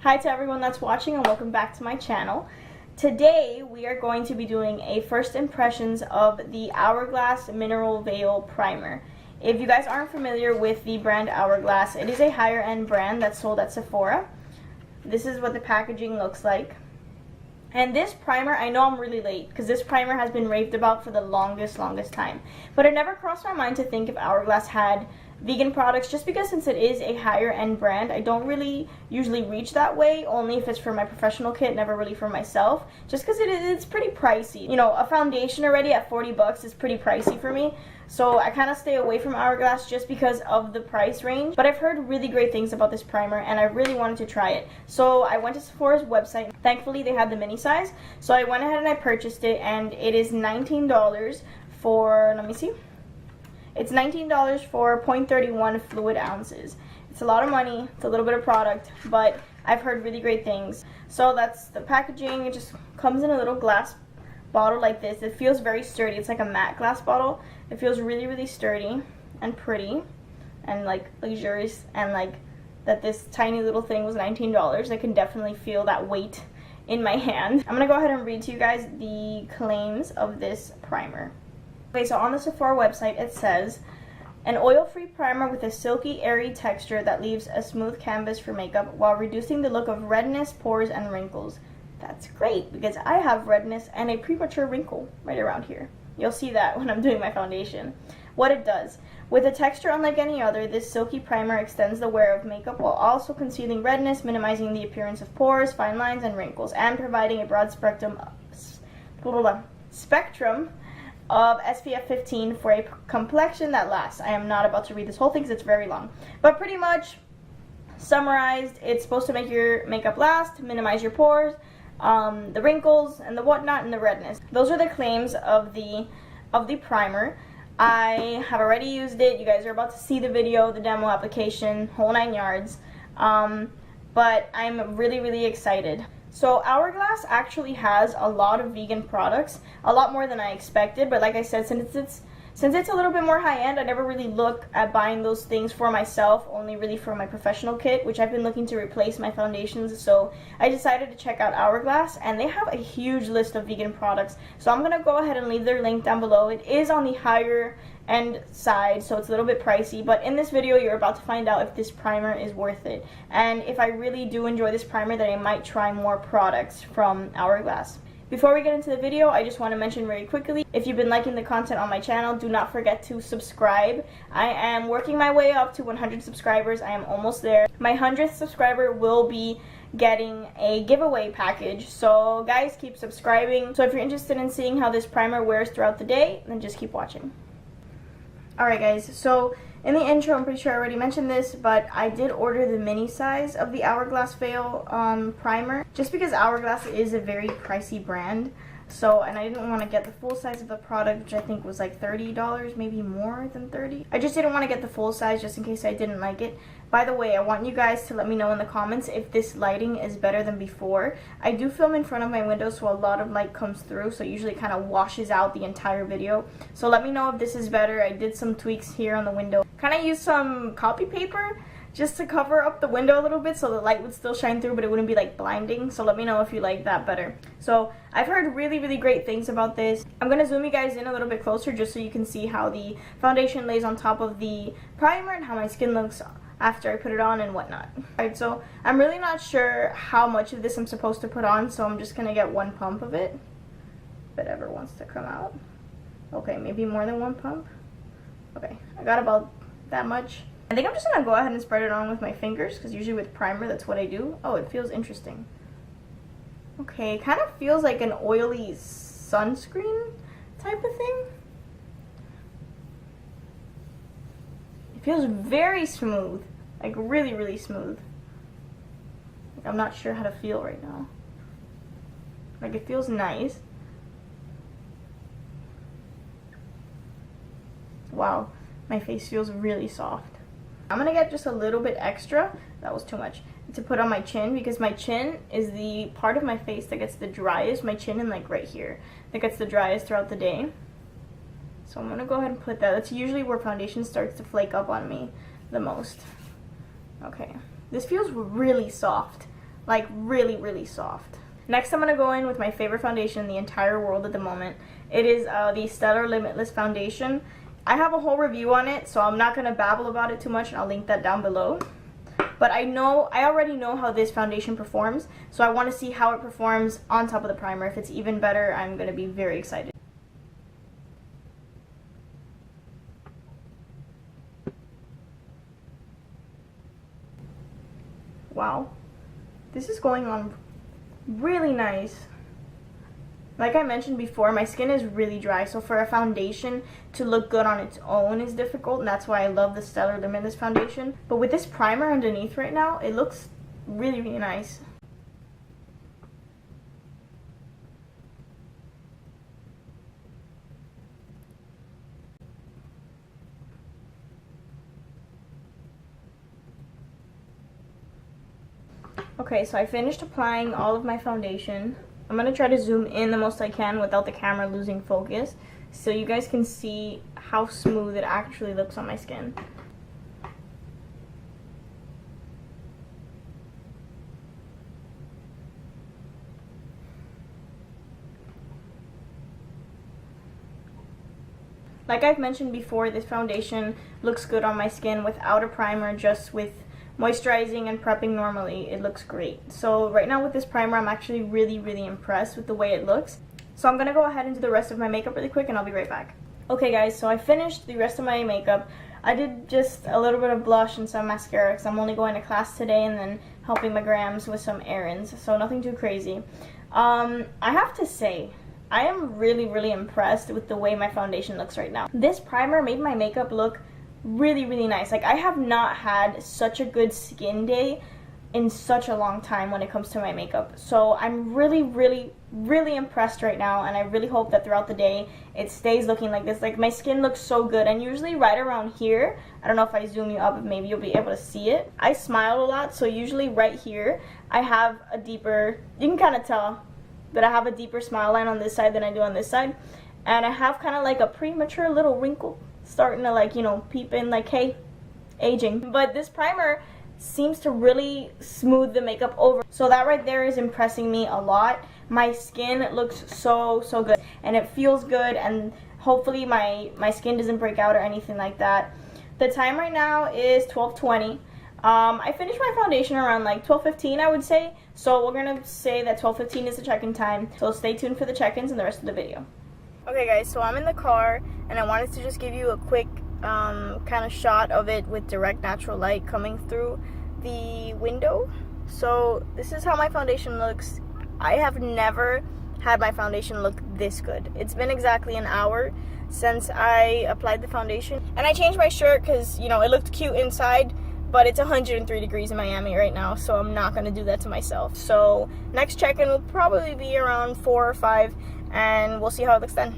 Hi to everyone that's watching and welcome back to my channel. Today we are going to be doing a first impressions of the Hourglass Mineral Veil Primer. If you guys aren't familiar with the brand Hourglass, it is a higher end brand that's sold at Sephora. This is what the packaging looks like. And this primer, I know I'm really late because this primer has been raved about for the longest time. But it never crossed my mind to think if Hourglass had vegan products, just because since it is a higher end brand, I don't really usually reach that way, only if it's for my professional kit, never really for myself, just because it's pretty pricey. You know, a foundation already at 40 bucks is pretty pricey for me, so I kind of stay away from Hourglass just because of the price range. But I've heard really great things about this primer and I really wanted to try it, so I went to Sephora's website. Thankfully they had the mini size, so I went ahead and I purchased it, and it is $19 for, let me see, it's $19 for 0.31 fluid ounces. It's a lot of money, it's a little bit of product, but I've heard really great things. So that's the packaging. It just comes in a little glass bottle like this. It feels very sturdy. It's like a matte glass bottle. It feels really sturdy and pretty and like luxurious, and like that this tiny little thing was $19. I can definitely feel that weight in my hand. I'm gonna go ahead and read to you guys the claims of this primer. Okay, so on the Sephora website it says, an oil-free primer with a silky, airy texture that leaves a smooth canvas for makeup while reducing the look of redness, pores, and wrinkles. That's great, because I have redness and a premature wrinkle right around here. You'll see that when I'm doing my foundation. What it does. With a texture unlike any other, this silky primer extends the wear of makeup while also concealing redness, minimizing the appearance of pores, fine lines, and wrinkles, and providing a broad spectrum of SPF 15 for a complexion that lasts. I am not about to read this whole thing because it's very long. But pretty much summarized, it's supposed to make your makeup last, minimize your pores, the wrinkles and the whatnot, and the redness. Those are the claims of the primer. I have already used it. You guys are about to see the video, the demo application, whole 9 yards. But I'm really excited. So Hourglass actually has a lot of vegan products, a lot more than I expected, but like I said, since it's a little bit more high-end, I never really look at buying those things for myself, only really for my professional kit, which I've been looking to replace my foundations. So I decided to check out Hourglass, and they have a huge list of vegan products. So I'm going to go ahead and leave their link down below. It is on the higher end side, so it's a little bit pricey, but in this video you're about to find out if this primer is worth it, and if I really do enjoy this primer, then I might try more products from Hourglass. Before we get into the video, I just want to mention very quickly, if you've been liking the content on my channel, do not forget to subscribe. I am working my way up to 100 subscribers. I am almost there. My 100th subscriber will be getting a giveaway package, so guys, keep subscribing. So if you're interested in seeing how this primer wears throughout the day, then just keep watching. Alright guys, so in the intro, I'm pretty sure I already mentioned this, but I did order the mini size of the Hourglass Veil primer, just because Hourglass is a very pricey brand. So, and I didn't want to get the full size of the product, which I think was like $30, maybe more than 30. I just didn't want to get the full size just in case I didn't like it. By the way, I want you guys to let me know in the comments if this lighting is better than before. I do film in front of my window, so a lot of light comes through, so it usually kind of washes out the entire video. So let me know if this is better. I did some tweaks here on the window. Kind of used some copy paper just to cover up the window a little bit so the light would still shine through, but it wouldn't be like blinding. So let me know if you like that better. So I've heard really great things about this. I'm going to zoom you guys in a little bit closer just so you can see how the foundation lays on top of the primer and how my skin looks after I put it on and whatnot. Alright, so I'm really not sure how much of this I'm supposed to put on, so I'm just going to get one pump of it, if it ever wants to come out. Okay, maybe more than one pump. Okay, I got about that much. I think I'm just going to go ahead and spread it on with my fingers, because usually with primer that's what I do. Oh, it feels interesting. Okay, it kind of feels like an oily sunscreen type of thing. It feels very smooth, like really smooth. Like I'm not sure how to feel right now. Like it feels nice. Wow, my face feels really soft. I'm gonna get just a little bit extra, that was too much, to put on my chin, because my chin is the part of my face that gets the driest, my chin and like right here, that gets the driest throughout the day. So I'm going to go ahead and put that. That's usually where foundation starts to flake up on me the most. Okay. This feels really soft. like really, really soft. Next, I'm going to go in with my favorite foundation in the entire world at the moment. It is the Stellar Limitless Foundation. I have a whole review on it, so I'm not going to babble about it too much, and I'll link that down below. But I already know how this foundation performs, so I want to see how it performs on top of the primer. If it's even better, I'm going to be very excited. Wow, this is going on really nice. Like I mentioned before, my skin is really dry, so for a foundation to look good on its own is difficult, and that's why I love the Stellar Limitless foundation. But with this primer underneath right now, it looks really, really nice. Okay, so I finished applying all of my foundation. I'm going to try to zoom in the most I can without the camera losing focus, so you guys can see how smooth it actually looks on my skin. Like I've mentioned before, this foundation looks good on my skin without a primer, just with moisturizing and prepping normally. It looks great. So right now with this primer, I'm actually really, really impressed with the way it looks. So I'm going to go ahead and do the rest of my makeup really quick, and I'll be right back. Okay guys, so I finished the rest of my makeup. I did just a little bit of blush and some mascara because I'm only going to class today and then helping my grams with some errands, so nothing too crazy. I have to say, I am really, really impressed with the way my foundation looks right now. This primer made my makeup look really, really nice. Like, I have not had such a good skin day in such a long time when it comes to my makeup. So I'm really, really, really impressed right now, and I really hope that throughout the day it stays looking like this. Like, my skin looks so good, and usually right around here, I don't know if I zoom you up, maybe you'll be able to see it. I smile a lot, so usually right here I have a deeper, you can kind of tell that I have a deeper smile line on this side than I do on this side, and I have kind of like a premature little wrinkle starting to, like, you know, peep in, like, hey, aging. But this primer seems to really smooth the makeup over, so that right there is impressing me a lot. My skin looks so good, and it feels good, and hopefully my skin doesn't break out or anything like that. The time right now is 12:20. I finished my foundation around like 12:15, I would say, so we're gonna say that 12:15 is the check-in time, so stay tuned for the check-ins and the rest of the video. Okay guys, so I'm in the car, and I wanted to just give you a quick kind of shot of it with direct natural light coming through the window. So this is how my foundation looks. I have never had my foundation look this good. It's been exactly an hour since I applied the foundation, and I changed my shirt because, you know, it looked cute inside, but it's 103 degrees in Miami right now, so I'm not going to do that to myself. So next check-in will probably be around 4 or 5, and we'll see how it looks then.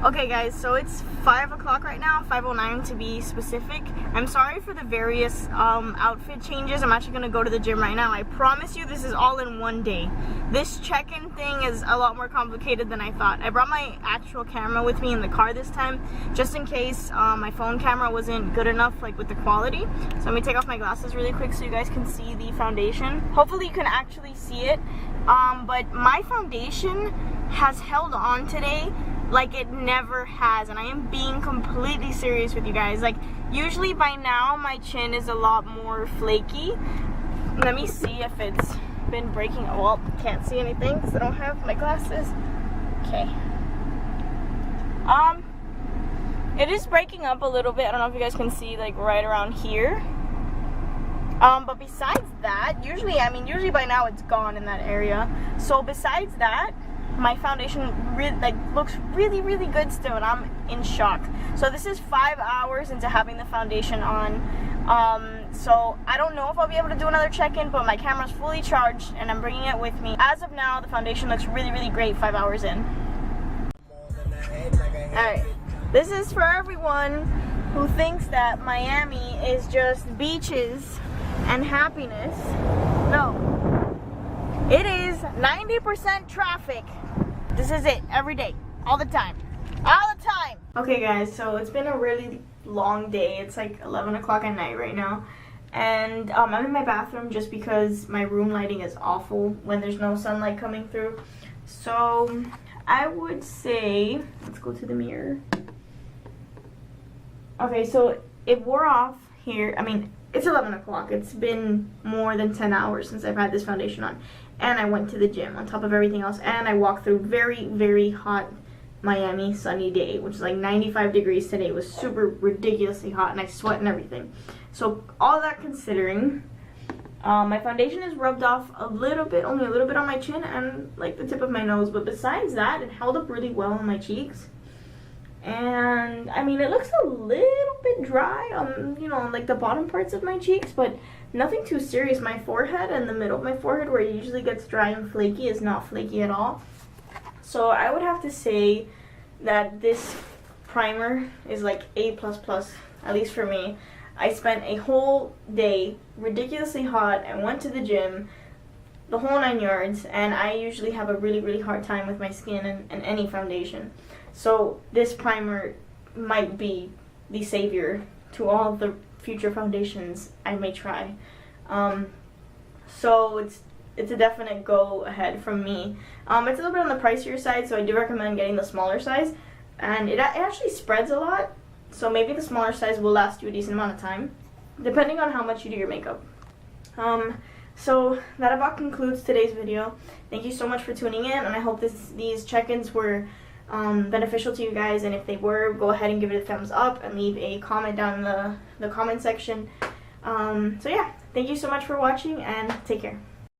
Okay guys, so it's 5 o'clock right now, 5:09 to be specific. I'm sorry for the various outfit changes. I'm actually going to go to the gym right now. I promise you this is all in one day. This check-in thing is a lot more complicated than I thought. I brought my actual camera with me in the car this time, just in case my phone camera wasn't good enough, like, with the quality. So let me take off my glasses really quick so you guys can see the foundation. Hopefully you can actually see it. But my foundation has held on today like it never has, and I am being completely serious with you guys. Like, usually by now my chin is a lot more flaky. Let me see if it's been breaking. Well, can't see anything because I don't have my glasses. Okay. It is breaking up a little bit. I don't know if you guys can see, like, right around here. But besides that, usually by now it's gone in that area. So besides that, my foundation really, looks really, really good still, and I'm in shock. So this is 5 hours into having the foundation on. So I don't know if I'll be able to do another check-in, but my camera's fully charged and I'm bringing it with me. As of now, the foundation looks really, really great 5 hours in. Alright, this is for everyone who thinks that Miami is just beaches and happiness. No. It is 90% traffic. This is it, every day, all the time. All the time! Okay guys, so it's been a really long day. It's like 11 o'clock at night right now. And I'm in my bathroom just because my room lighting is awful when there's no sunlight coming through. So I would say, let's go to the mirror. Okay, so it wore off here. I mean, it's 11 o'clock. It's been more than 10 hours since I've had this foundation on. And I went to the gym on top of everything else. And I walked through very, very hot Miami sunny day, which is like 95 degrees today. It was super ridiculously hot and I sweat and everything. So all that considering, my foundation is rubbed off a little bit, only a little bit on my chin and like the tip of my nose. But besides that, it held up really well on my cheeks. And I mean, it looks a little bit dry on, you know, on like the bottom parts of my cheeks, but nothing too serious. My forehead and the middle of my forehead, where it usually gets dry and flaky, is not flaky at all. So I would have to say that this primer is like A++, at least for me. I spent a whole day ridiculously hot and went to the gym, the whole 9 yards, and I usually have a really, really hard time with my skin and any foundation. So this primer might be the savior to all the future foundations I may try. So it's a definite go ahead from me. It's a little bit on the pricier side, so I do recommend getting the smaller size. And it actually spreads a lot, so maybe the smaller size will last you a decent amount of time, depending on how much you do your makeup. So that about concludes today's video. Thank you so much for tuning in, and I hope these check-ins were beneficial to you guys, and if they were, go ahead and give it a thumbs up and leave a comment down in the comment section. So yeah, thank you so much for watching, and take care.